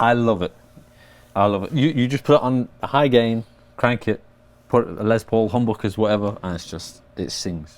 I love it. I love it. You just put it on a high gain, crank it, put a Les Paul, humbuckers, whatever, and it sings.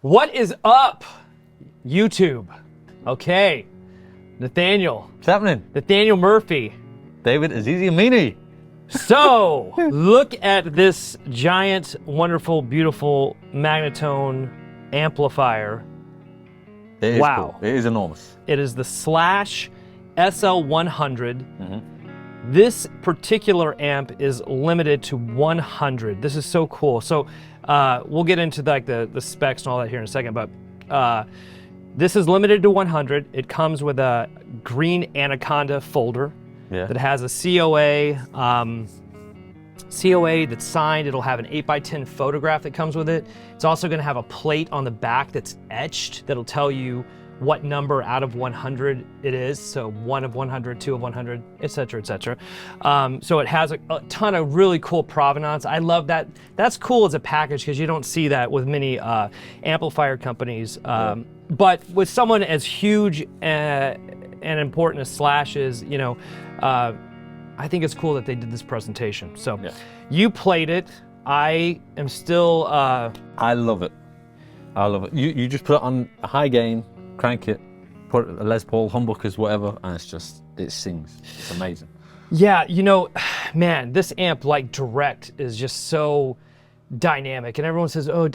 What is up, YouTube? Okay, Nathaniel. What's happening? Nathaniel Murphy. David Azizi Amini. So, look at this giant, wonderful, beautiful Magnatone amplifier. It is wow. Cool. It is enormous. It is the Slash SL-100. This particular amp is limited to 100. This is so cool. So we'll get into like the specs and all that here in a second, but this is limited to 100. It comes with a green Anaconda folder that has a COA. COA that's signed. It'll have an 8x10 photograph that comes with it. It's also going to have a plate on the back that's etched that'll tell you what number out of 100 it is. So 1 of 100, 2 of 100, etc., etc. So it has a ton of really cool provenance. I love that. That's cool as a package because you don't see that with many amplifier companies. But with someone as huge and important as Slash is, you know, I think it's cool that they did this presentation. So you played it. I am still... I love it. I love it. You just put it on a high gain, crank it, put a Les Paul, humbuckers, whatever, and it sings. It's amazing. Yeah, you know, man, this amp, like direct, is just so dynamic. And everyone says, oh,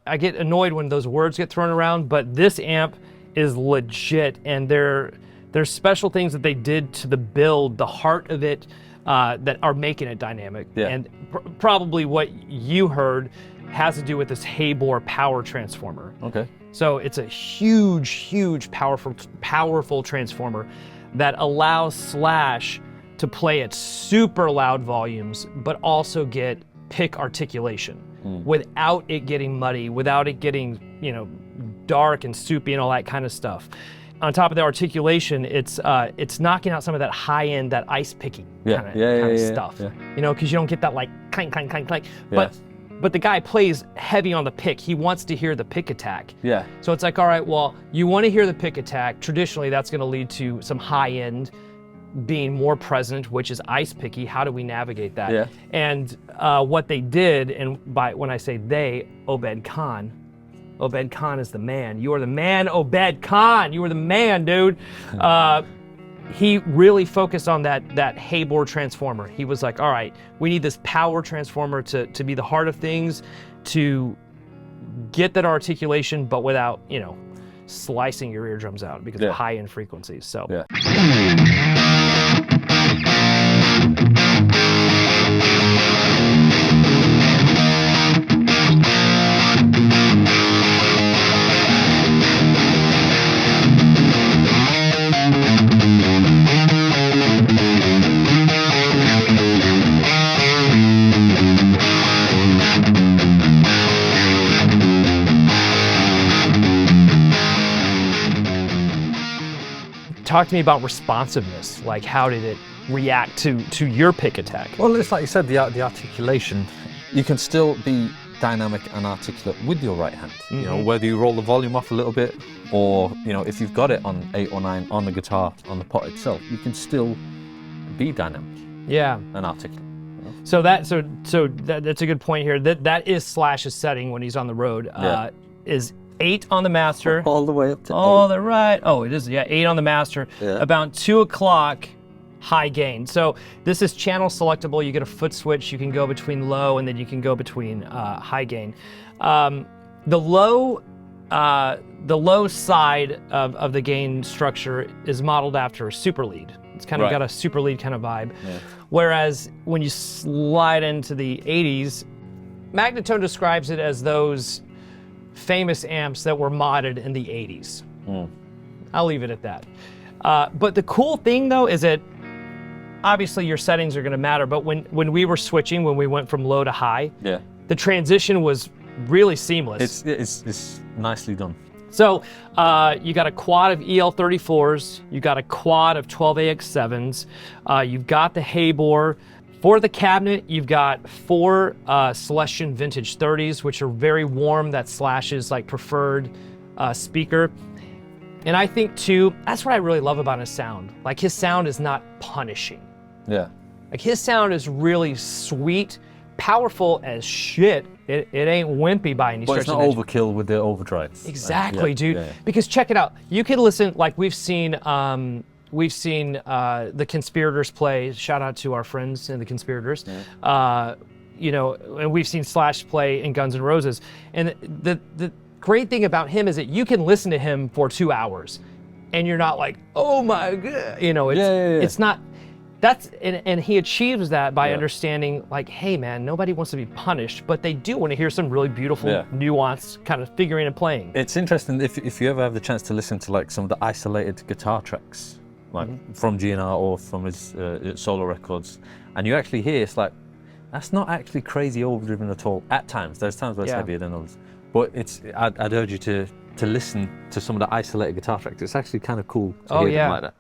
I get annoyed when those words get thrown around, but this amp is legit, and there's special things that they did to the build, the heart of it, that are making it dynamic. And probably what you heard has to do with this Haybor power transformer. Okay. So it's a huge, huge, powerful transformer that allows Slash to play at super loud volumes, but also get pick articulation without it getting muddy, without it getting, you know, dark and soupy and all that kind of stuff. On top of the articulation, it's knocking out some of that high end, that ice picking kind of stuff. You know, because you don't get that like clank, clank, clank, clank. But but the guy plays heavy on the pick. He wants to hear the pick attack. Yeah. So it's like, all right, well, you want to hear the pick attack. Traditionally, that's going to lead to some high end being more present, which is ice picky. How do we navigate that? Yeah. And what they did, and when I say they, Obeid Khan is the man. You are the man, Obeid Khan. You are the man, dude. He really focused on that Haybor transformer. He was like, all right, we need this power transformer to be the heart of things, to get that articulation, but without, slicing your eardrums out because of high-end frequencies. So. Yeah. Talk to me about responsiveness. Like, how did it react to your pick attack? Well, it's like you said, the articulation. You can still be dynamic and articulate with your right hand. Mm-hmm. Whether you roll the volume off a little bit, or if you've got it on 8 or 9 on the guitar, on the pot itself, you can still be dynamic. Yeah. And articulate. So that's a good point here. That is Slash's setting when he's on the road. Is 8 on the master. All the way up to 8. All the right. Oh, it is, 8 on the master. Yeah. About 2 o'clock, high gain. So this is channel selectable. You get a foot switch. You can go between low, and then you can go between high gain. The low side of the gain structure is modeled after a super lead. It's kind of got a super lead kind of vibe. Yeah. Whereas when you slide into the 80s, Magnatone describes it as those famous amps that were modded in the 80s. I'll leave it at that. But the cool thing though is that obviously your settings are going to matter, but when we were switching, when we went from low to high, the transition was really seamless. It's nicely done. So you got a quad of EL34s, you got a quad of 12AX7s, you've got the Haybor. For the cabinet, you've got 4 Celestion Vintage 30s, which are very warm. That's Slash's preferred speaker. And I think too, that's what I really love about his sound. Like, his sound is not punishing. Yeah. Like, his sound is really sweet, powerful as shit. It ain't wimpy by any stretch of the imagination. But it's not overkill with the overdrives. Exactly, dude. Yeah. Because check it out. You can listen, like we've seen the Conspirators play. Shout out to our friends in the Conspirators. Yeah. And we've seen Slash play in Guns N' Roses. And the great thing about him is that you can listen to him for 2 hours, and you're not like, oh my god, it's not. And he achieves that by understanding, like, hey man, nobody wants to be punished, but they do want to hear some really beautiful, nuanced kind of figuring and playing. It's interesting if you ever have the chance to listen to some of the isolated guitar tracks, from GNR or from his solo records, and you actually hear it's like, that's not actually crazy overdriven at all. At times, there's times where it's heavier than others, but I'd urge you to listen to some of the isolated guitar tracks. It's actually kind of cool to hear them like that.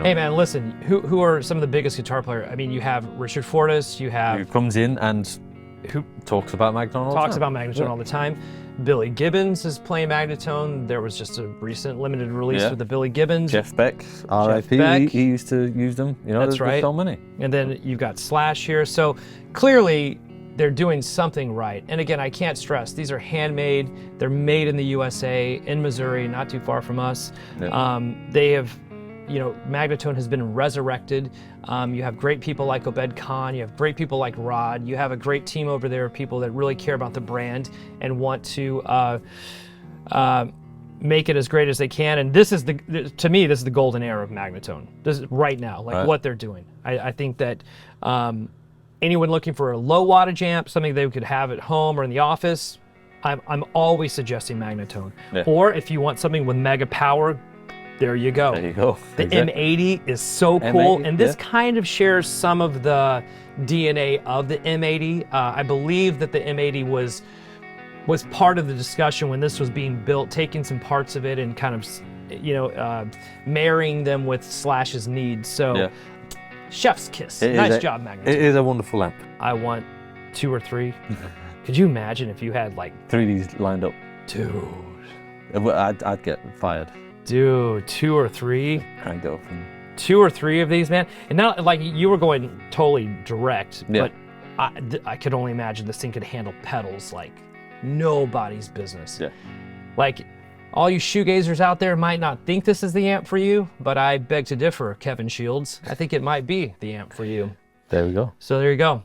Hey man, listen, who are some of the biggest guitar players? I mean, you have Richard Fortus, you have... Who comes in and who talks about Magnatone all the time. Talks about Magnatone all the time. Billy Gibbons is playing Magnatone. There was just a recent limited release with the Billy Gibbons. Jeff Beck, R.I.P. He used to use them. That's right. There's so many. And then you've got Slash here. So clearly they're doing something right. And again, I can't stress, these are handmade. They're made in the USA, in Missouri, not too far from us. Yeah. They have... Magnatone has been resurrected. You have great people like Obeid Khan. You have great people like Rod. You have a great team over there of people that really care about the brand and want to make it as great as they can. And this is to me, this is the golden era of Magnatone. This is right now, like what they're doing. I think that anyone looking for a low wattage amp, something they could have at home or in the office, I'm always suggesting Magnatone. Yeah. Or if you want something with mega power, there you go. There you go. The M80 is so cool, and this kind of shares some of the DNA of the M80. I believe that the M80 was part of the discussion when this was being built, taking some parts of it and kind of, marrying them with Slash's needs. So, chef's kiss. Nice job, Magnatone. It is a wonderful amp. I want 2 or 3. Could you imagine if you had like 3Ds lined up? Dude. I'd get fired. Dude, 2 or 3. Cranked it up. 2 or 3 of these, man. And not like you were going totally direct, but I could only imagine this thing could handle pedals like nobody's business. Yeah. Like, all you shoegazers out there might not think this is the amp for you, but I beg to differ, Kevin Shields. I think it might be the amp for you. There we go. So there you go.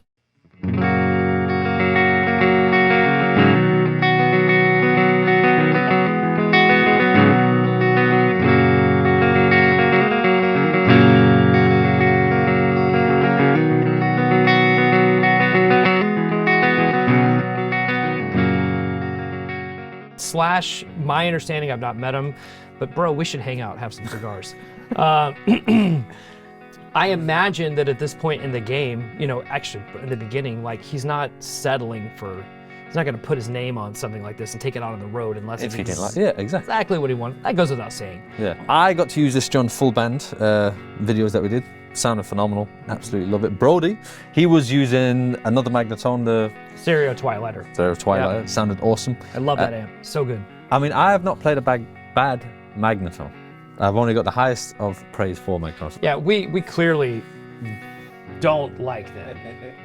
Slash, my understanding, I've not met him, but bro, we should hang out, have some cigars. I imagine that at this point in the game, actually in the beginning, like he's not settling for, he's not going to put his name on something like this and take it out on the road unless it's exactly what he wanted. That goes without saying. Yeah, I got to use this John full band videos that we did. Sounded phenomenal. Absolutely love it. Brody, he was using another Magnatone, the Stereo Twilighter. Yep. Sounded awesome. I love that amp. So good. I mean, I have not played a bad Magnatone. I've only got the highest of praise for Magnatone. Yeah, we clearly don't like that.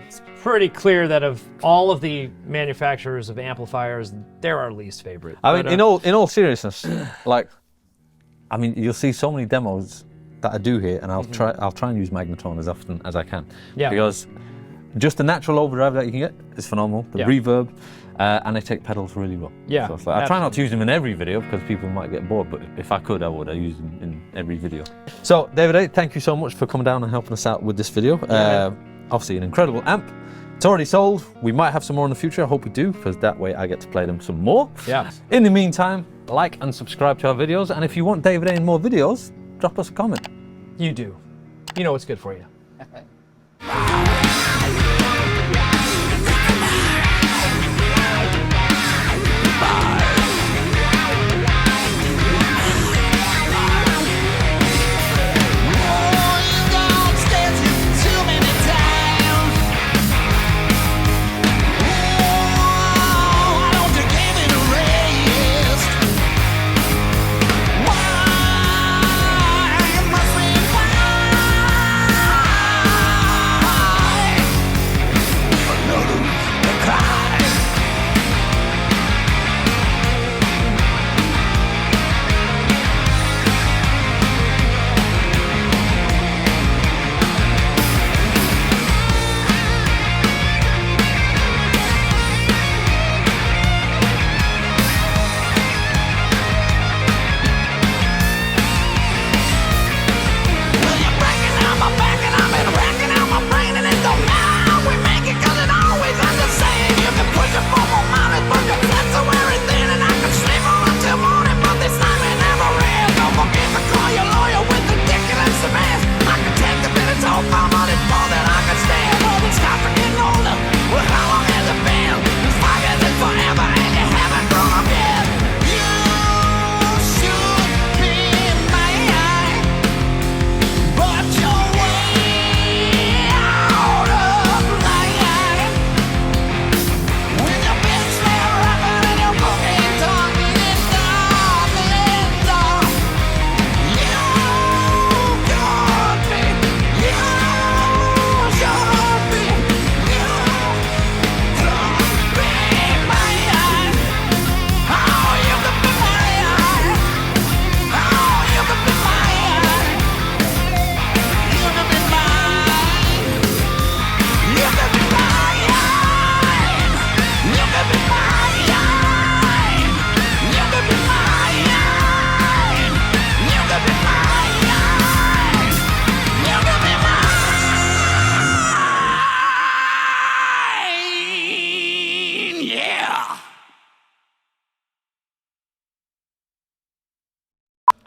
It's pretty clear that of all of the manufacturers of amplifiers, they're our least favorite. I mean, in all seriousness, like, I mean, you'll see so many demos that I do here, and I'll try and use Magnatone as often as I can. Yeah. Because just the natural overdrive that you can get is phenomenal. The reverb, and they take pedals really well. Yeah. So it's like, I try not to use them in every video because people might get bored, but if I could, I would. I use them in every video. So David A, thank you so much for coming down and helping us out with this video. Obviously an incredible amp. It's already sold. We might have some more in the future. I hope we do, because that way I get to play them some more. Yeah. In the meantime, like and subscribe to our videos, and if you want David A in more videos, drop us a comment. You do. You know what's good for you.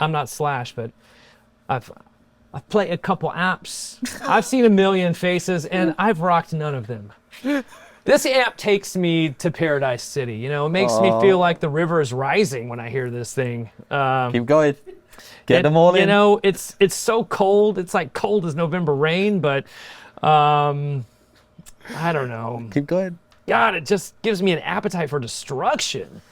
I'm not Slash, but I've played a couple amps. I've seen a million faces, and I've rocked none of them. This amp takes me to Paradise City. You know, it makes me feel like the river is rising when I hear this thing. Keep going. Get them all in. You know, it's so cold. It's like cold as November rain, but I don't know. Keep going. God, it just gives me an appetite for destruction.